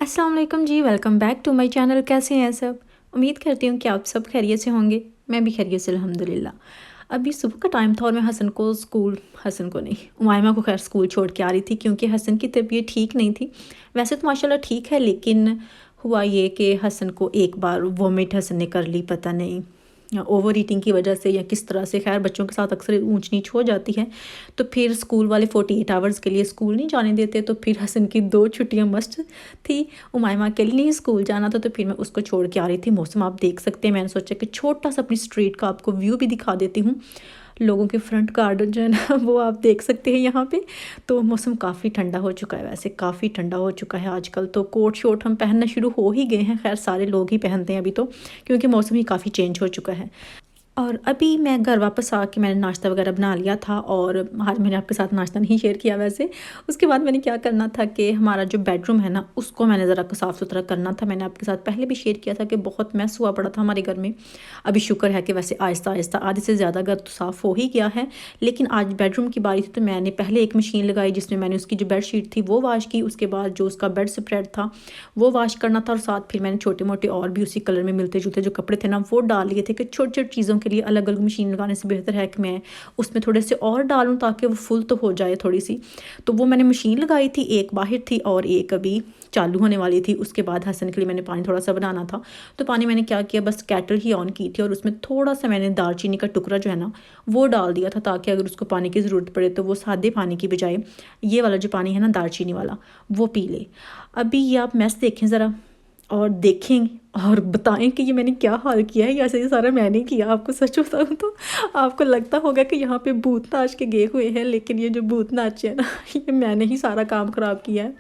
अस्सलाम वालेकुम जी, welcome back to my channel. कैसे हैं सब? उम्मीद करती हूँ कि आप सब खैरियत से होंगे। मैं भी खैरियत से अल्हम्दुलिल्लाह। अभी सुबह का टाइम था और मैं हसन को नहीं, उमाइमा को खैर स्कूल छोड़ के आ रही थी क्योंकि हसन की तबीयत ठीक नहीं थी। वैसे तो माशाल्लाह ठीक है, लेकिन हुआ ये कि हसन को एक बार वॉमिट हसन ने कर ली, पता नहीं ओवर ईटिंग की वजह से या किस तरह से। खैर बच्चों के साथ अक्सर ऊंच नीच हो जाती है, तो फिर स्कूल वाले 48 आवर्स के लिए स्कूल नहीं जाने देते, तो फिर हसन की 2 छुट्टियां मस्ट थी। उमाइमा के लिए नहीं स्कूल जाना था, तो फिर मैं उसको छोड़ के आ रही थी। मौसम आप देख सकते हैं, मैंने सोचा कि छोटा सा अपनी स्ट्रीट का आपको व्यू भी दिखा देती हूँ। लोगों के फ्रंट गार्डन जो है ना वो आप देख सकते हैं यहाँ पे। तो मौसम काफ़ी ठंडा हो चुका है, वैसे काफ़ी ठंडा हो चुका है आजकल। तो कोट शोट हम पहनना शुरू हो ही गए हैं, खैर सारे लोग ही पहनते हैं अभी तो, क्योंकि मौसम ही काफ़ी चेंज हो चुका है। और अभी मैं घर वापस आके मैंने नाश्ता वगैरह बना लिया था, और आज मैंने आपके साथ नाश्ता नहीं शेयर किया वैसे। उसके बाद मैंने क्या करना था कि हमारा जो बेडरूम है ना उसको मैंने ज़रा साफ़ सुथरा करना था। मैंने आपके साथ पहले भी शेयर किया था कि बहुत मैस हुआ पड़ा था हमारे घर में। अभी शुक्र है कि वैसे आहिस्ता आहिस्ता आधे से ज़्यादा घर तो साफ़ हो ही गया है। लेकिन आज बेडरूम की बारी थी, तो मैंने पहले एक मशीन लगाई जिसमें मैंने उसकी जो बेडशीट थी वो वॉश की। उसके बाद जो उसका बेड स्प्रेड था वो वॉश करना था, और साथ फिर मैंने छोटे मोटे और भी उसी कलर में मिलते जुलते जो कपड़े थे ना वो डाल लिए थे कि छोटी छोटी चीज़ों के लिए अलग अलग मशीन लगाने से बेहतर है कि मैं उसमें थोड़े से और डालूं ताकि वो फुल तो हो जाए थोड़ी सी। तो वो मैंने मशीन लगाई थी, एक बाहर थी और एक अभी चालू होने वाली थी। उसके बाद हसन के लिए मैंने पानी थोड़ा सा बनाना था, तो पानी मैंने क्या किया, बस कैटल ही ऑन की थी और उसमें थोड़ा सा मैंने दालचीनी का टुकड़ा जो है ना वो डाल दिया था, ताकि अगर उसको पानी की ज़रूरत पड़े तो वो सादे पानी की बजाय ये वाला जो पानी है ना दालचीनी वाला वो पी ले। अभी ये आप मैस देखें ज़रा, और देखें और बताएं कि ये मैंने क्या हाल किया है। ऐसे ये सारा मैंने किया, आपको सच बताऊँ तो आपको लगता होगा कि यहाँ पे भूत नाच के गए हुए हैं, लेकिन ये जो भूत नाच है ना ये मैंने ही सारा काम ख़राब किया है।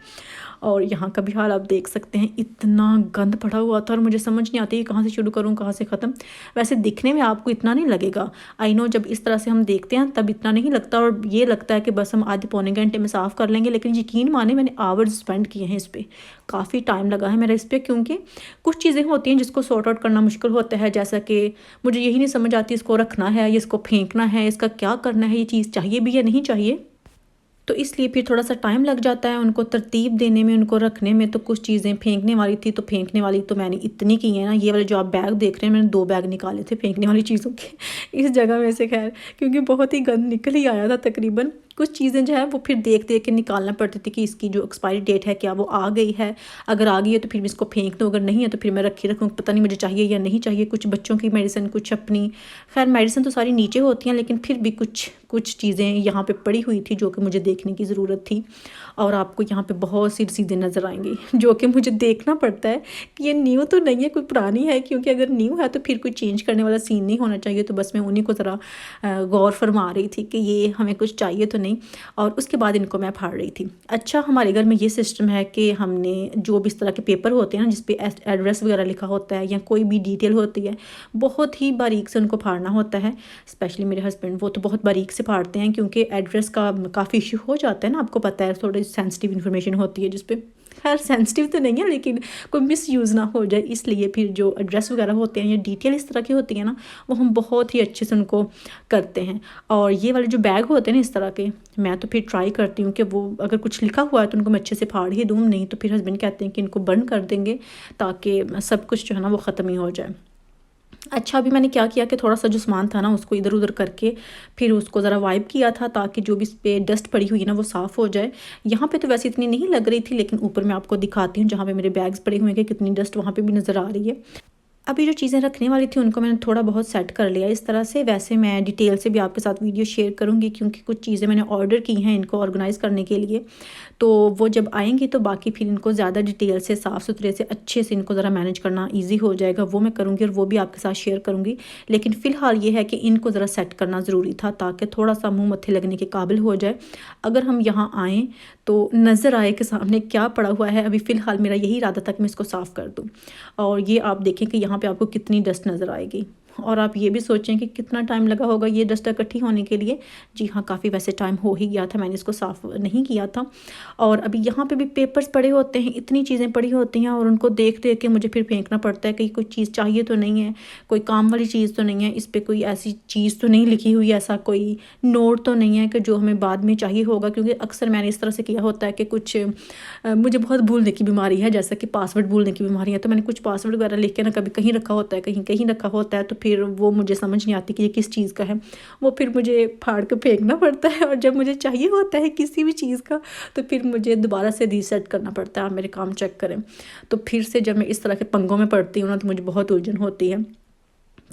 और यहाँ का भी हाल आप देख सकते हैं, इतना गंद पड़ा हुआ था और मुझे समझ नहीं आती कि कहाँ से शुरू करूँ कहाँ से ख़त्म। वैसे दिखने में आपको इतना नहीं लगेगा, आई नो, जब इस तरह से हम देखते हैं तब इतना नहीं लगता, और ये लगता है कि बस हम आधे पौने घंटे में साफ़ कर लेंगे। लेकिन यकीन माने मैंने आवर्स स्पेंड किए हैं इस पर, काफ़ी टाइम लगा है मेरा इस पर, क्योंकि कुछ चीज़ें होती हैं जिसको सॉर्ट आउट करना मुश्किल होता है। जैसा कि मुझे यही नहीं समझ आती इसको रखना है या इसको फेंकना है, इसका क्या करना है, ये चीज़ चाहिए भी या नहीं चाहिए। तो इसलिए फिर थोड़ा सा टाइम लग जाता है उनको तरतीब देने में, उनको रखने में। तो कुछ चीज़ें फेंकने वाली थी, तो फेंकने वाली तो मैंने इतनी की है ना, ये वाले जो आप बैग देख रहे हैं मैंने 2 बैग निकाले थे फेंकने वाली चीज़ों के इस जगह में से। खैर क्योंकि बहुत ही गंद निकल ही आया था तकरीबन। कुछ चीज़ें जो है वो फिर देख देख के निकालना पड़ती थी कि इसकी जो एक्सपायरी डेट है क्या वो आ गई है। अगर आ गई है तो फिर मैं इसको फेंक दूँ, अगर नहीं है तो फिर मैं रखी रखूँ, पता नहीं मुझे चाहिए या नहीं चाहिए। कुछ बच्चों की मेडिसिन, कुछ अपनी। खैर मेडिसिन तो सारी नीचे होती हैं, लेकिन फिर भी कुछ कुछ चीज़ें यहाँ पे पड़ी हुई थी जो कि मुझे देखने की ज़रूरत थी। और आपको यहाँ पे बहुत सी रसीदें नज़र आएंगी जो कि मुझे देखना पड़ता है कि ये न्यू तो नहीं है, कोई पुरानी है, क्योंकि अगर न्यू है तो फिर कोई चेंज करने वाला सीन नहीं होना चाहिए। तो बस मैं उन्हीं को ज़रा गौर फरमा रही थी कि ये हमें कुछ चाहिए तो नहीं, और उसके बाद इनको मैं फाड़ रही थी। अच्छा, हमारे घर में ये सिस्टम है कि हमने जो भी इस तरह के पेपर होते हैं ना जिसपे एड्रेस वगैरह लिखा होता है या कोई भी डिटेल होती है, बहुत ही बारीक से उनको फाड़ना होता है। स्पेशली मेरे हस्बैंड, वो तो बहुत बारीक से फाड़ते हैं, क्योंकि एड्रेस का काफ़ी इशू हो जाता है ना, आपको पता है, थोड़ी सेंसिटिव इन्फॉर्मेशन होती है जिसपे। खैर सेंसिटिव तो नहीं है, लेकिन कोई मिस यूज़ ना हो जाए, इसलिए फिर जो एड्रेस वगैरह होते हैं या डिटेल इस तरह की होती है ना, वो हम बहुत ही अच्छे से उनको करते हैं। और ये वाले जो बैग होते हैं ना इस तरह के, मैं तो फिर ट्राई करती हूँ कि वो अगर कुछ लिखा हुआ है तो उनको मैं अच्छे से फाड़ ही दूँ, नहीं तो फिर हस्बैंड कहते हैं कि इनको बर्न कर देंगे ताकि सब कुछ जो है ना वो ख़त्म ही हो जाए। अच्छा, अभी मैंने क्या किया कि थोड़ा सा जो सामान था ना उसको इधर उधर करके फिर उसको ज़रा वाइप किया था, ताकि जो भी इस पर डस्ट पड़ी हुई है ना वो साफ़ हो जाए। यहाँ पे तो वैसे इतनी नहीं लग रही थी, लेकिन ऊपर मैं आपको दिखाती हूँ जहाँ पे मेरे बैग्स पड़े हुए हैं कितनी डस्ट वहाँ पे भी नज़र आ रही है। अभी जो चीज़ें रखने वाली थी उनको मैंने थोड़ा बहुत सेट कर लिया इस तरह से। वैसे मैं डिटेल से भी आपके साथ वीडियो शेयर करूँगी, क्योंकि कुछ चीज़ें मैंने ऑर्डर की हैं इनको ऑर्गेनाइज़ करने के लिए। तो वो जब आएंगी तो बाकी फिर इनको ज़्यादा डिटेल से साफ़ सुथरे से अच्छे से इनको ज़रा मैनेज करना ईजी हो जाएगा, वो मैं करूँगी और वो भी आपके साथ शेयर करूँगी। लेकिन फ़िलहाल ये है कि इनको ज़रा सेट करना ज़रूरी था, ताकि थोड़ा सा मुँह मत्थे लगने के काबिल हो जाए। अगर हम यहाँ आएँ तो नज़र आए कि सामने क्या पड़ा हुआ है। अभी फ़िलहाल मेरा यही इरादा था कि मैं इसको साफ़ कर दूँ। और ये आप देखें कि यहाँ पे आपको कितनी डस्ट नज़र आएगी। और आप ये भी सोचें कि कितना टाइम लगा होगा ये डस्टर इकट्ठी होने के लिए। जी हाँ, काफ़ी वैसे टाइम हो ही गया था, मैंने इसको साफ़ नहीं किया था। और अभी यहाँ पे भी पेपर्स पड़े होते हैं, इतनी चीज़ें पड़ी होती हैं और उनको देख देख के मुझे फिर फेंकना पड़ता है कि कोई चीज़ चाहिए तो नहीं है, कोई काम वाली चीज़ तो नहीं है, इस पर कोई ऐसी चीज़ तो नहीं लिखी हुई, ऐसा कोई नोट तो नहीं है कि जो हमें बाद में चाहिए होगा। क्योंकि अक्सर मैंने इस तरह से किया होता है कि कुछ मुझे बहुत भूलने की बीमारी है, जैसा कि पासवर्ड भूलने की बीमारी है, तो मैंने कुछ पासवर्ड वगैरह लिख के ना कभी कहीं रखा होता है, कहीं कहीं रखा होता है, तो फिर वो मुझे समझ नहीं आती कि ये किस चीज़ का है। वो फिर मुझे फाड़ के फेंकना पड़ता है और जब मुझे चाहिए होता है किसी भी चीज़ का तो फिर मुझे दोबारा से रीसेट करना पड़ता है। आप मेरे काम चेक करें। तो फिर से जब मैं इस तरह के पंगों में पड़ती हूँ ना तो मुझे बहुत उलझन होती है।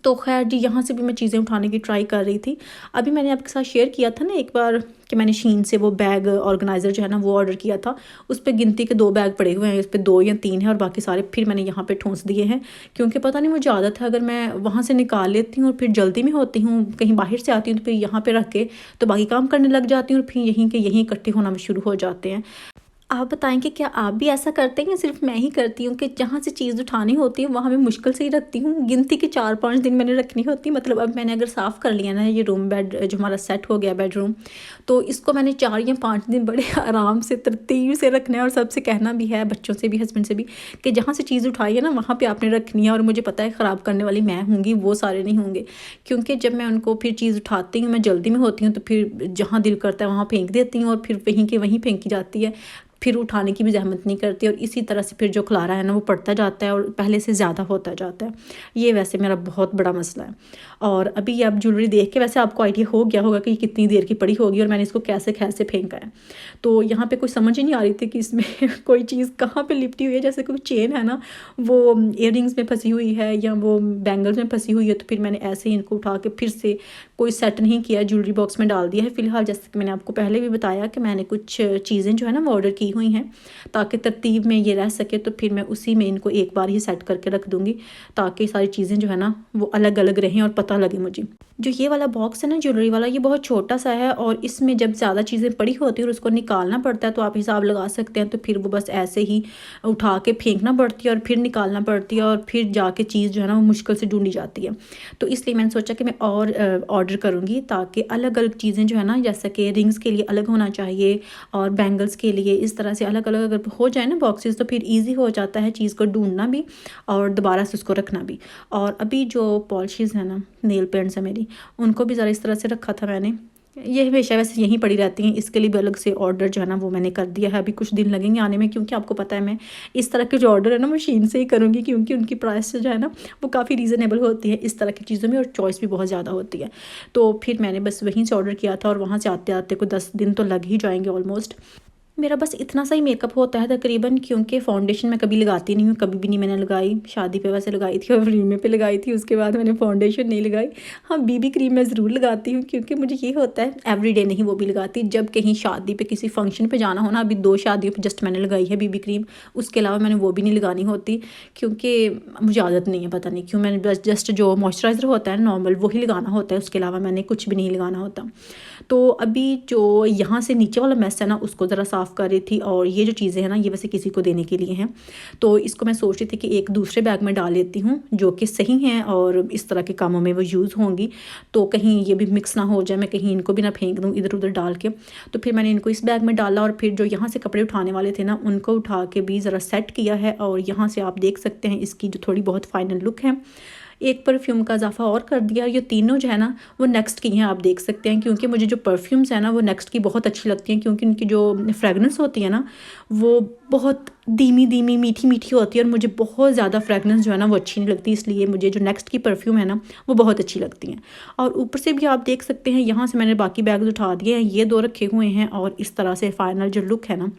तो खैर जी, यहाँ से भी मैं चीज़ें उठाने की ट्राई कर रही थी। अभी मैंने आपके साथ शेयर किया था ना एक बार कि मैंने शीन से वो बैग ऑर्गेनाइज़र जो है ना वो ऑर्डर किया था। उस पर गिनती के 2 बैग पड़े हुए हैं, उस पर 2 या 3 हैं और बाकी सारे फिर मैंने यहाँ पे ठूंस दिए हैं। क्योंकि पता नहीं मुझे आदत है, अगर मैं वहाँ से निकाल लेती हूँ और फिर जल्दी में होती हूँ, कहीं बाहर से आती हूँ तो फिर यहाँ पे रख के तो बाकी काम करने लग जाती हूँ और फिर यहीं के यहीं इकट्ठे होना शुरू हो जाते हैं। आप बताएं कि क्या आप भी ऐसा करते हैं या सिर्फ मैं ही करती हूँ कि जहाँ से चीज़ उठानी होती है वहाँ मैं मुश्किल से ही रखती हूँ। गिनती के 4-5 दिन मैंने रखनी होती है। मतलब अब मैंने अगर साफ़ कर लिया ना ये रूम बेड जो हमारा सेट हो गया बेडरूम, तो इसको मैंने 4 या 5 दिन बड़े आराम से तरतीब से रखना है और सबसे कहना भी है, बच्चों से भी, हस्बैंड से भी, कि जहाँ से चीज़ उठाई है ना वहाँ पर आपने रखनी है। और मुझे पता है ख़राब करने वाली मैं होंगी, वो सारे नहीं होंगे। क्योंकि जब मैं उनको फिर चीज़ उठाती हूँ, मैं जल्दी में होती हूँ, तो फिर जहाँ दिल करता है वहाँ फेंक देती हूँ और फिर वहीं के वहीं फेंकी जाती है। फिर उठाने की भी ज़हमत नहीं करती और इसी तरह से फिर जो खलारा है ना वो पड़ता जाता है और पहले से ज़्यादा होता जाता है। ये वैसे मेरा बहुत बड़ा मसला है। और अभी आप ज्वेलरी देख के वैसे आपको आइडिया हो गया होगा कि कितनी देर की पड़ी होगी और मैंने इसको कैसे कैसे फेंका है। तो यहाँ पे कुछ समझ ही नहीं आ रही थी कि इसमें कोई चीज़ कहाँ पे लिपटी हुई है। जैसे कोई चेन है ना वो इयररिंग्स में फंसी हुई है या वो बैंगल्स में फंसी हुई है, तो फिर मैंने ऐसे ही इनको उठा के फिर से कोई सेट नहीं किया, ज्वेलरी बॉक्स में डाल दिया है फ़िलहाल। जैसे कि मैंने आपको पहले भी बताया कि मैंने कुछ चीज़ें जो है ना वो ऑर्डर की हुई हैं ताकि तरतीब में ये रह सके, तो फिर मैं उसी में इनको एक बार ही सेट करके रख दूँगी ताकि सारी चीज़ें जो है ना वो अलग अलग रहें और पता लगे मुझे। जो ये वाला बॉक्स है ना ज्वेलरी वाला, ये बहुत छोटा सा है और इसमें जब ज़्यादा चीज़ें पड़ी होती है और उसको निकालना पड़ता है तो आप हिसाब लगा सकते हैं। तो फिर वो बस ऐसे ही उठा के फेंकना पड़ती है और फिर निकालना पड़ती है और फिर जाके चीज़ जो है ना वो मुश्किल से ढूंढी जाती है। तो इसलिए मैंने सोचा कि मैं और ऑर्डर करूँगी ताकि अलग अलग चीज़ें जो है ना, जैसे कि रिंग्स के लिए अलग होना चाहिए और बैंगल्स के लिए इस तरह से अलग अलग अगर हो जाए ना बॉक्सेस तो फिर ईजी हो जाता है चीज़ को ढूंढना भी और दोबारा से उसको रखना भी। और अभी जो पॉलिशेज़ है ना, नेल पेंट्स है मेरी, उनको भी ज़रा इस तरह से रखा था मैंने। ये हमेशा वैसे यहीं पड़ी रहती हैं, इसके लिए भी अलग से ऑर्डर जो है ना वो मैंने कर दिया है। अभी कुछ दिन लगेंगे आने में, क्योंकि आपको पता है मैं इस तरह के जो ऑर्डर है ना मशीन से ही करूँगी, क्योंकि उनकी प्राइस जो है ना वो काफ़ी रीज़नेबल होती है इस तरह की चीज़ों में और चॉइस भी बहुत ज़्यादा होती है। तो फिर मैंने बस वहीं से ऑर्डर किया था और वहाँ से आते आते को 10 दिन तो लग ही जाएंगे ऑलमोस्ट। मेरा बस इतना सा ही मेकअप होता है तकरीबन, क्योंकि फाउंडेशन मैं कभी लगाती नहीं हूँ, कभी भी नहीं मैंने लगाई। शादी पे वैसे लगाई थी और रीमे पे लगाई थी, उसके बाद मैंने फाउंडेशन नहीं लगाई। हाँ, बीबी क्रीम मैं ज़रूर लगाती हूँ क्योंकि मुझे ये होता है एवरीडे नहीं वो भी लगाती, जब कहीं शादी पे किसी फंक्शन पे जाना हो ना। अभी 2 शादियों पे जस्ट मैंने लगाई है बीबी क्रीम, उसके अलावा मैंने वो भी नहीं लगानी होती क्योंकि मुझे आदत नहीं है, पता नहीं क्यों। मैंने बस जस्ट जो मॉइस्चराइज़र होता है नॉर्मल वही लगाना होता है, उसके अलावा मैंने कुछ भी नहीं लगाना होता। तो अभी जो यहाँ से नीचे वाला मैस है ना उसको ज़रा साफ़ कर रही थी और ये जो चीज़ें हैं ना ये वैसे किसी को देने के लिए हैं, तो इसको मैं सोच रही थी कि एक दूसरे बैग में डाल लेती हूँ जो कि सही हैं और इस तरह के कामों में वो यूज़ होंगी, तो कहीं ये भी मिक्स ना हो जाए, मैं कहीं इनको भी ना फेंक दूँ इधर उधर डाल के। तो फिर मैंने इनको इस बैग में डाला और फिर जो यहाँ से कपड़े उठाने वाले थे ना उनको उठा के भी ज़रा सेट किया है और यहाँ से आप देख सकते हैं इसकी जो थोड़ी बहुत फाइनल लुक है। एक परफ्यूम का इजाफा और कर दिया। ये तीनों जो है ना वो नेक्स्ट की हैं, आप देख सकते हैं, क्योंकि मुझे जो परफ्यूम्स है ना वो नेक्स्ट की बहुत अच्छी लगती हैं क्योंकि उनकी जो फ्रेगनेंस होती है ना वो बहुत धीमी धीमी मीठी मीठी होती है और मुझे बहुत ज़्यादा फ्रेगनेंस जो है ना वो अच्छी नहीं लगती, इसलिए मुझे जो नेक्स्ट की परफ्यूम है ना वो बहुत अच्छी लगती हैं। और ऊपर से भी आप देख सकते हैं यहाँ से मैंने बाकी बैग्स उठा दिए हैं, ये 2 रखे हुए हैं और इस तरह से फाइनल जो लुक है ना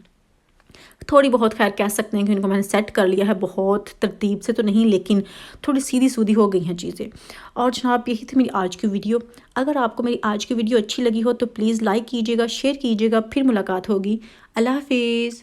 थोड़ी बहुत, खैर कह सकते हैं कि इनको मैंने सेट कर लिया है, बहुत तरतीब से तो नहीं लेकिन थोड़ी सीधी सूदी हो गई हैं चीज़ें। और जनाब यही थी मेरी आज की वीडियो। अगर आपको मेरी आज की वीडियो अच्छी लगी हो तो प्लीज़ लाइक कीजिएगा, शेयर कीजिएगा। फिर मुलाकात होगी। अल्लाह हाफिज़।